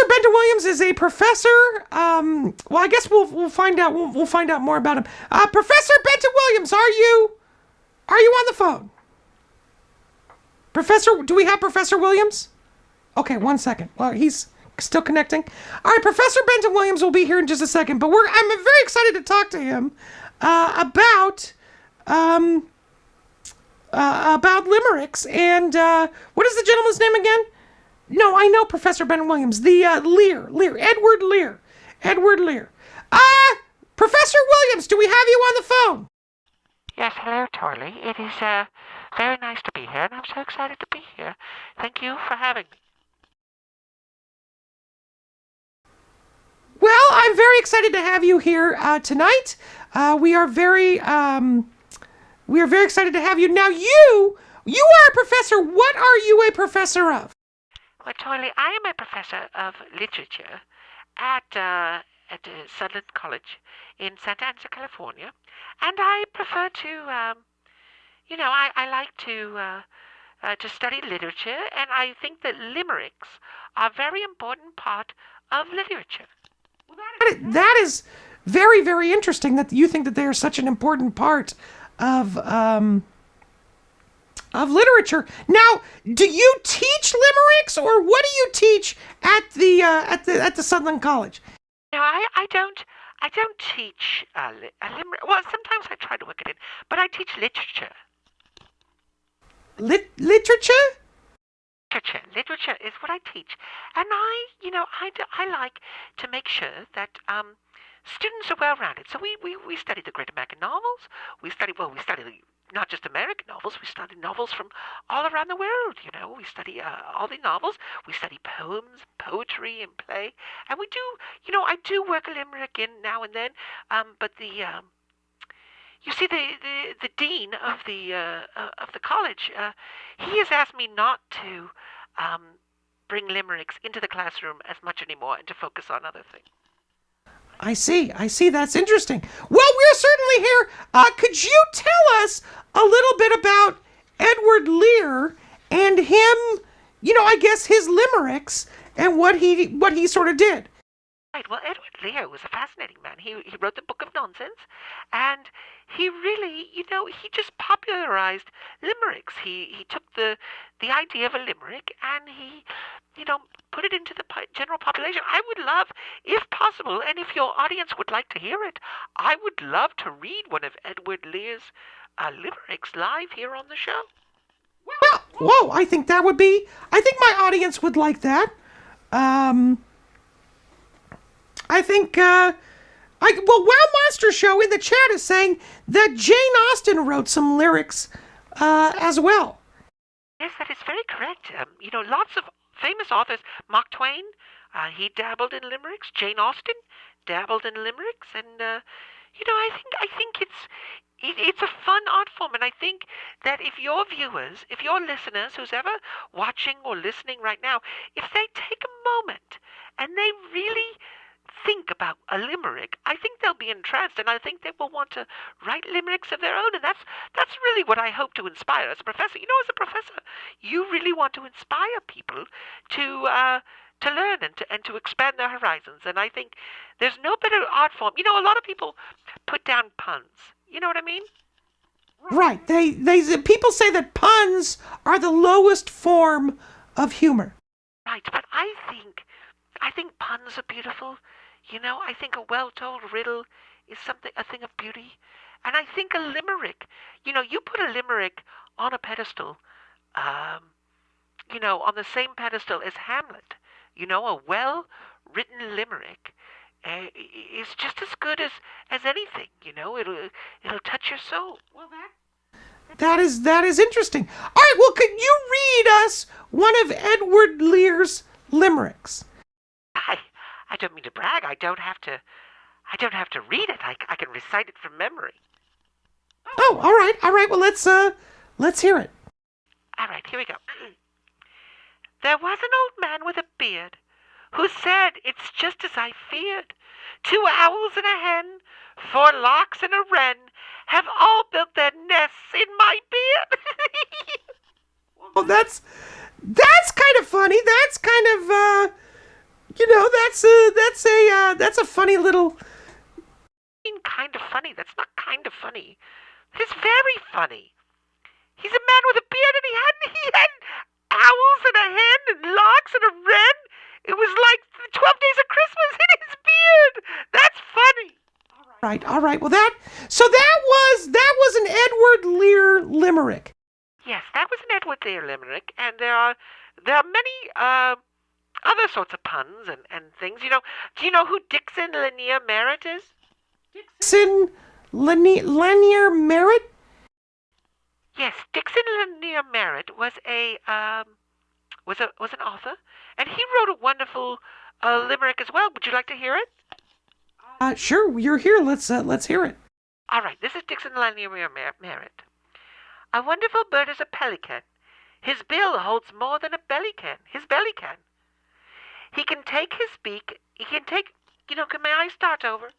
Benton Williams is a professor. Well, I guess we'll find out. We'll find out more about him. Professor Benton Williams, are you on the phone? Professor, do we have Professor Williams? Okay, 1 second. Well, he's still connecting. All right, Professor Benton Williams will be here in just a second, but I'm very excited to talk to him about limericks and what is the gentleman's name again? No, I know Professor Benton Williams. The Lear, Edward Lear. Professor Williams, do we have you on the phone? Yes, hello, Toiley. It is very nice to be here, and I'm so excited to be here. Thank you for having me. Well, I'm very excited to have you here tonight. We are very excited to have you. Now, you are a professor. What are you a professor of? Well, Toiley, I am a professor of literature at Sutherland College in Santa Ana, California, and I prefer to, I like to study literature, and I think that limericks are a very important part of literature. That is very, very interesting that you think that they are such an important part of literature. Now, do you teach limericks, or what do you teach at the Sutherland College? No, I don't teach limerick. Well, sometimes I try to work it in, but I teach literature. Literature? Literature is what I teach, and I like to make sure that students are well-rounded. So we study the great American novels. We study not just American novels. We study novels from all around the world. We study all the novels. We study poems, poetry, and play, and we do. I do work a limerick in now and then. But you see, the dean of the college, he has asked me not to bring limericks into the classroom as much anymore, and to focus on other things. I see. That's interesting. Well, we're certainly here. Could you tell us a little bit about Edward Lear and him? I guess his limericks and what he sort of did. Right. Well, Edward Lear was a fascinating man. He wrote the Book of Nonsense, and he really, he just popularized limericks. He took the idea of a limerick and he, put it into the general population. I would love, if possible, and if your audience would like to hear it, I would love to read one of Edward Lear's limericks live here on the show. Well, whoa! I think my audience would like that. I think, Wow Monster Show in the chat is saying that Jane Austen wrote some lyrics as well. Yes, that is very correct. Lots of famous authors. Mark Twain, he dabbled in limericks. Jane Austen dabbled in limericks, and I think it's a fun art form, and I think that if your viewers, if your listeners, who's ever watching or listening right now, if they take a moment and they really think about a limerick, I think they'll be entranced, and I think they will want to write limericks of their own, and that's really what I hope to inspire as a professor. As a professor, you really want to inspire people to learn and to expand their horizons, and I think there's no better art form. A lot of people put down puns. You know what I mean? Right. They people say that puns are the lowest form of humor. Right, but I think puns are beautiful. I think a well-told riddle is a thing of beauty. And I think a limerick, you put a limerick on a pedestal, on the same pedestal as Hamlet. A well-written limerick is just as good as anything. It'll touch your soul. Well, that is interesting. All right, well, could you read us one of Edward Lear's limericks? I don't mean to brag. I don't have to read it. I can recite it from memory. Oh, all right. Well, let's hear it. All right, here we go. There was an old man with a beard who said, "It's just as I feared. 2 owls and a hen, 4 larks and a wren have all built their nests in my beard." Well, that's kind of funny. That's kind of that's a funny little. Kind of funny. That's not kind of funny. It's very funny. He's a man with a beard, and he had owls and a hen and larks and a wren. It was like the 12 days of Christmas in his beard. That's funny. All right. Well, that was an Edward Lear limerick. Yes, that was an Edward Lear limerick, and there are many other sorts of puns and things. Do you know who Dixon Lanier Merritt is? Dixon Lanier Merritt? Yes, Dixon Lanier Merritt was was an author, and he wrote a wonderful limerick as well. Would you like to hear it? Sure. You're here. Let's hear it. All right. This is Dixon Lanier Merritt. A wonderful bird is a pelican. His bill holds more than a belly can. His belly can. He can take his beak. He can take. May I start over?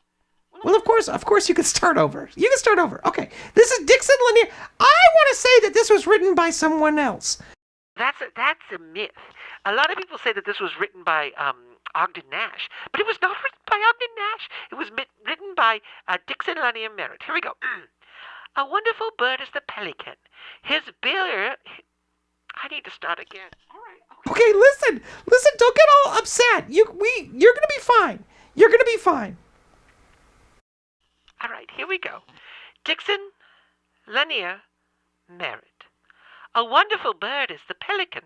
Well, of course, you can start over. You can start over. Okay. This is Dixon Lanier. I want to say that this was written by someone else. That's a myth. A lot of people say that this was written by Ogden Nash, but it was not written by Ogden Nash. It was written by Dixon Lanier Merritt. Here we go. A wonderful bird is the pelican. His bill. I need to start again. All right. Okay, listen. Don't get all upset. You're gonna be fine. You're gonna be fine. All right, here we go. Dixon Lanier Merritt. A wonderful bird is the pelican.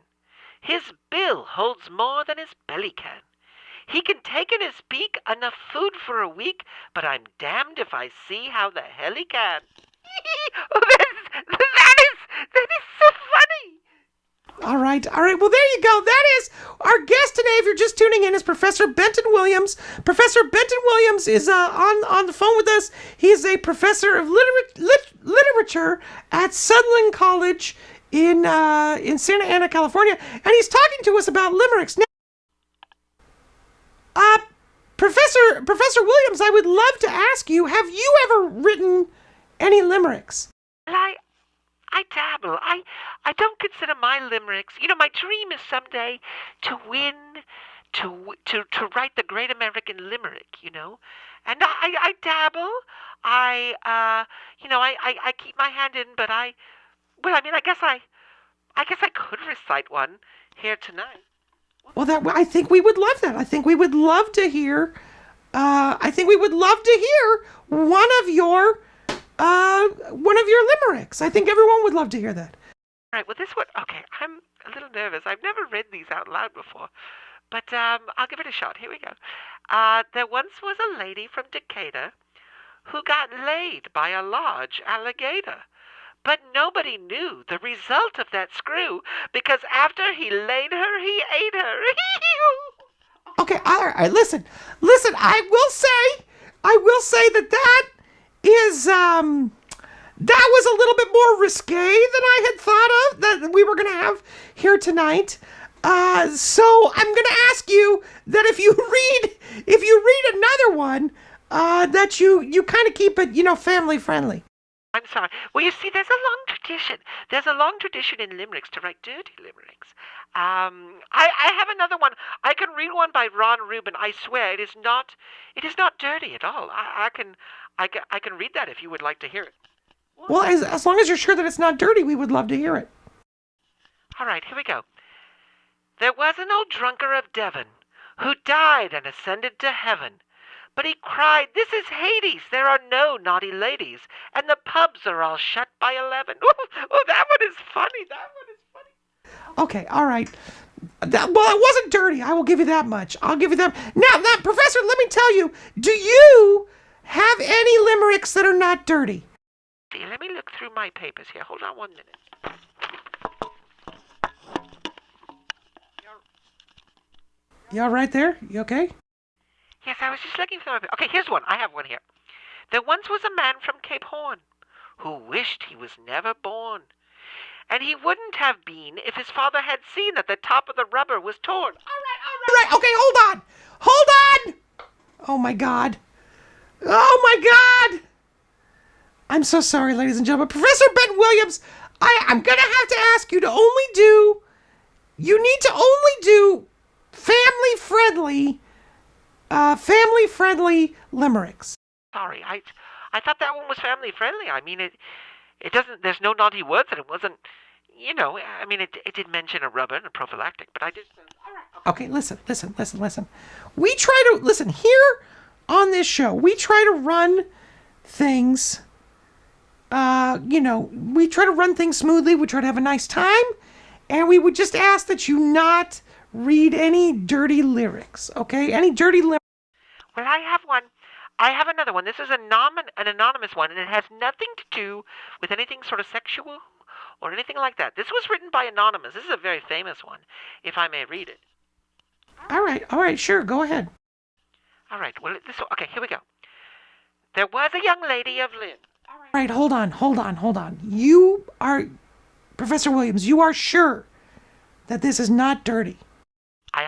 His bill holds more than his belly can. He can take in his beak enough food for a week, but I'm damned if I see how the hell he can. Oh, that is so funny. All right. Well, there you go. That is our guest today. If you're just tuning in, is Professor Benton Williams. Professor Benton Williams is on the phone with us. He is a professor of literature at Sutherland College in Santa Ana, California, and he's talking to us about limericks. Now, Professor Williams, I would love to ask you: have you ever written any limericks? I dabble. I don't consider my limericks. My dream is someday to win, to write the great American limerick. And I dabble. I keep my hand in, but I guess I could recite one here tonight. Well, I think we would love that. I think we would love to hear. One of your limericks. I think everyone would love to hear that. All right. Well, this one. Okay, I'm a little nervous. I've never read these out loud before, but I'll give it a shot. Here we go. There once was a lady from Decatur who got laid by a large alligator. But nobody knew the result of that screw, because after he laid her, he ate her. Okay, all right, listen. I will say that is that was a little bit more risque than I had thought of that we were going to have here tonight. So I'm going to ask you that if you read another one, that you kind of keep it, family friendly. I'm sorry. Well, you see, there's a long tradition. There's a long tradition in limericks to write dirty limericks. I have another one. I can read one by Ron Rubin. I swear it is not dirty at all. I can read that if you would like to hear it. Well, as long as you're sure that it's not dirty, we would love to hear it. All right, here we go. There was an old drunkard of Devon who died and ascended to heaven. But he cried, "This is Hades, there are no naughty ladies, and the pubs are all shut by 11. Oh, that one is funny, Okay, all right. Well, it wasn't dirty, I will give you that much. I'll give you that. Now, Professor, let me tell you, do you have any limericks that are not dirty? See, let me look through my papers here. Hold on 1 minute. You all right there? You okay? Yes, I was just looking for my... Okay, here's one. I have one here. There once was a man from Cape Horn who wished he was never born. And he wouldn't have been if his father had seen that the top of the rubber was torn. All right. Okay, hold on. Oh, my God. I'm so sorry, ladies and gentlemen. Professor Ben Williams, I'm going to have to ask you to you need to only do family-friendly family-friendly limericks. Sorry, I thought that one was family friendly. I mean, it doesn't. There's no naughty words, and it wasn't. You know, I mean, it did mention a rubber and a prophylactic, but I did. All right. Okay, listen. We try to listen here on this show. We try to run things. We try to run things smoothly. We try to have a nice time, and we would just ask that you not read any dirty lyrics. Okay, any dirty lyrics. Well, I have one. I have another one. This is an anonymous one, and it has nothing to do with anything sort of sexual or anything like that. This was written by Anonymous. This is a very famous one, if I may read it. All right, sure, go ahead. All right, well, okay, here we go. There was a young lady of Lynn. All right, hold on. You are, Professor Williams, you are sure that this is not dirty? I 100%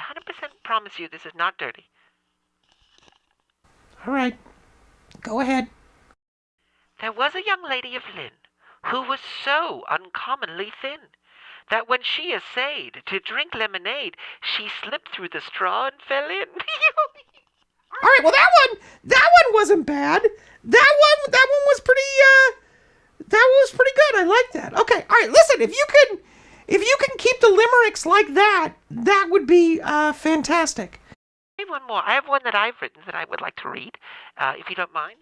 promise you this is not dirty. All right, go ahead. There was a young lady of Lynn who was so uncommonly thin that when she essayed to drink lemonade, she slipped through the straw and fell in. All right, well that one wasn't bad. That one was pretty good. I like that. Okay, all right. Listen, if you can keep the limericks like that, that would be fantastic. I have one more. I have one that I've written that I would like to read, if you don't mind.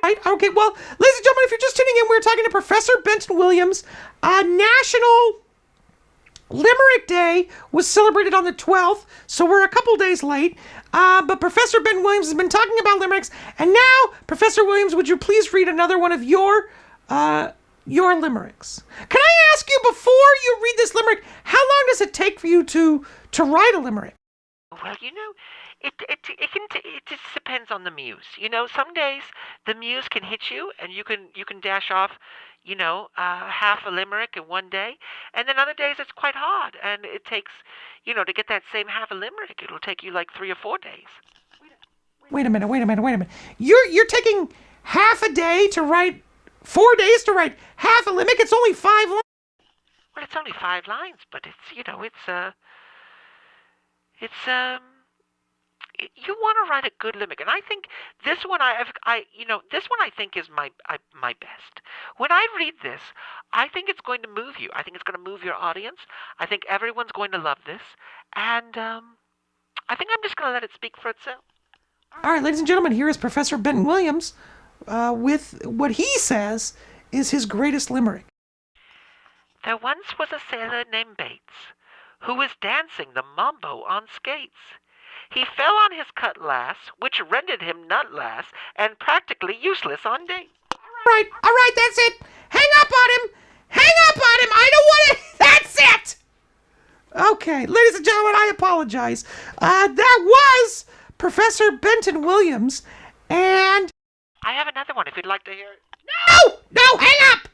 Right. Okay. Well, ladies and gentlemen, if you're just tuning in, we're talking to Professor Benton Williams. National Limerick Day was celebrated on the 12th, so we're a couple days late. But Professor Benton Williams has been talking about limericks, and now, Professor Williams, would you please read another one of your limericks? Can I ask you, before you read this limerick, how long does it take for you to write a limerick? Well, it just depends on the muse. Some days the muse can hit you, and you can dash off, half a limerick in one day, and then other days it's quite hard, and it takes, to get that same half a limerick, it'll take you like 3 or 4 days. Wait a minute. You're taking half a day to write, 4 days to write half a limerick. It's only 5 lines. Well, it's only 5 lines, but it's you want to write a good limerick, and I think this one I think is my best. When I read this, I think it's going to move you. I think it's going to move your audience. I think everyone's going to love this, and I think I'm just going to let it speak for itself. All right, ladies and gentlemen, here is Professor Benton Williams with what he says is his greatest limerick. There once was a sailor named Bates who was dancing the mambo on skates. He fell on his cutlass, which rendered him nutless and practically useless on dates. All right, that's it. Hang up on him. I don't want it. That's it. Okay, ladies and gentlemen, I apologize. That was Professor Benton Williams, and I have another one if you'd like to hear it. No, hang up.